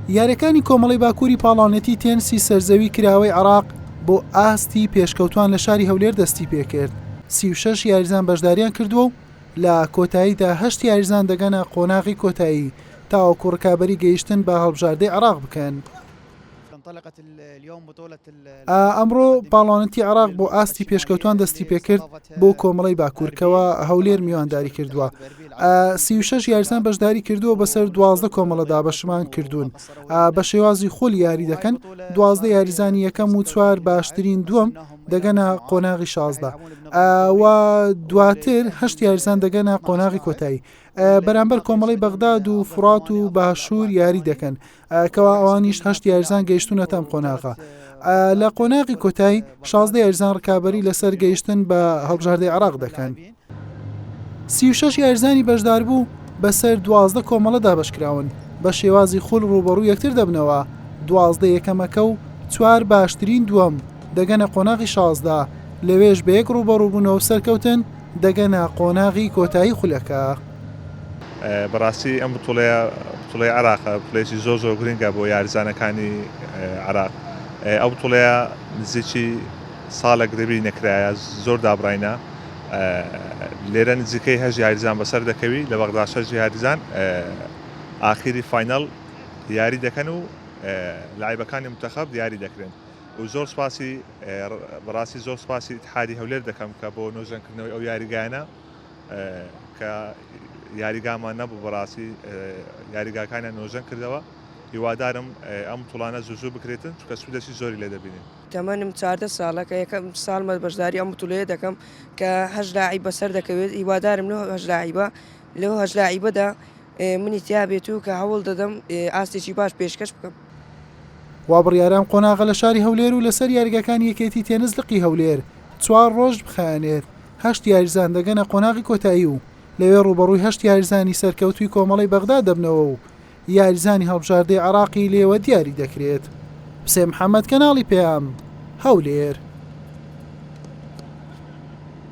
یاریەکانی کۆمەڵی باکووری پاڵاونەتی تێنسی سەرزەوی کراوەی عێراق بۆ ئاستی پێشکەوتوان لە شاری هەولێر دەستی پێکرد. 36 یاریزان بەشداریان کردووە و لە کۆتاییدا 8 یاریزان دەگەنە قۆناغی کۆتایی تاوەکو ڕکابەری گەیشتن بە هەڵبژاردەی عێراق بکەن. ئەمڕۆ پاڵاونەتی عێراق بۆ ئاستی پێشکەوتوان دەستی پێکرد بۆ کۆمەڵی باکوورکەوە هەولێر میوانداری کردووە. 36 یاریزان بەشداری کردووە بەسەر 12 کۆمەڵەدا بەشمان کردوون. بە شێوازی خۆل یاری دەکەن 12 یاریزانی یەکەم و 4 باشترین دووەم دەگەنە قۆناغی 16 و دواتر 8 یاریزان دەگەنە قۆناغی کۆتایی. بەرامبەر کۆمەڵی بەغداد و فرات و باشوور یاری دەکەن کەوا ئەوانیش 8 یاریزان گەیشتونەتە ئەم قۆناغا. لە قۆناغی کۆتایی 16 یاریزان ڕکابەری لەسەر گەیشتن بە هەڵبژاردەی عێراق دەکەن. 36 یاریزانی بەشدار بوو بەسەر 12 کۆمەڵەدا بەشکراون بە شێوازی خۆل ڕوبەڕوو یەکتر دەبنەوە. 12 یەکەمەکە و 4 باشترین دووەم دەگەنە قۆناغی 16 لەوێش بە یەک ڕوبەڕوو بوونەوە سەرکەوتن دەگەنە قۆناغی کۆتایی خولەکە. بەڕاستی ئەم بتوڵەی عێراقە بتوڵێکی زۆر گرنگە بۆ یاریزانەکانی عێراق. ئەو بتوڵەیە نزیکی ساڵێک دەبی نەکرایە زۆر دابڕینە. لێرە نزیکەی 8 یاریزان بەسەر دەکەوی لە بەغدا 6 یاریزان ئاخری فاینەڵ یاری دەکەن و لاعیبەکانی منتەخەب دیاری دەکرێن. و زۆر سپاسی بەڕاستی زۆر سپاسی اتحادی هەولێر دەکەم کە بۆ نۆژەنکردنەوەی ئەو یاریگایانە کە یاریگامان نەبوو بەڕاستی یاریگاکانیان نۆژەن کردەوە. هیوادارم ئەم توڵانە زوو بکرێتن چونکە سوودێکی زۆری لێ دەبینین. تەمەنم 14 ساڵە کە یەکەم ساڵمە بەشداری ئەم بتوڵەیە دەکەم کە 8 لاعیب بەسەر دەکەوێت. هیوادارم لەو 8 لاعیبەدا منی تیا بێت و کە هەوڵ دەدەم ئاستێکی باش پێشکەش بکەم. وا بڕیاران قۆناغە لە شاری هەولێر و لەسەر یاریگەکانی یەکێتی تێنس لقی هەولێر 4 ڕۆژ بخایەنێت. 8 یاریزان دەگەنە قۆناغی کۆتایی و لەوێ ڕوبەڕووی 8 یاریزانی سەرکەوتوی کۆمەڵی بەغدا دەبنەوە و یاریزانی هەڵبژاردەی عێراقی لێوە دیاری دەکرێت. حسێن محەممەد کەناڵی پێام هەولێر.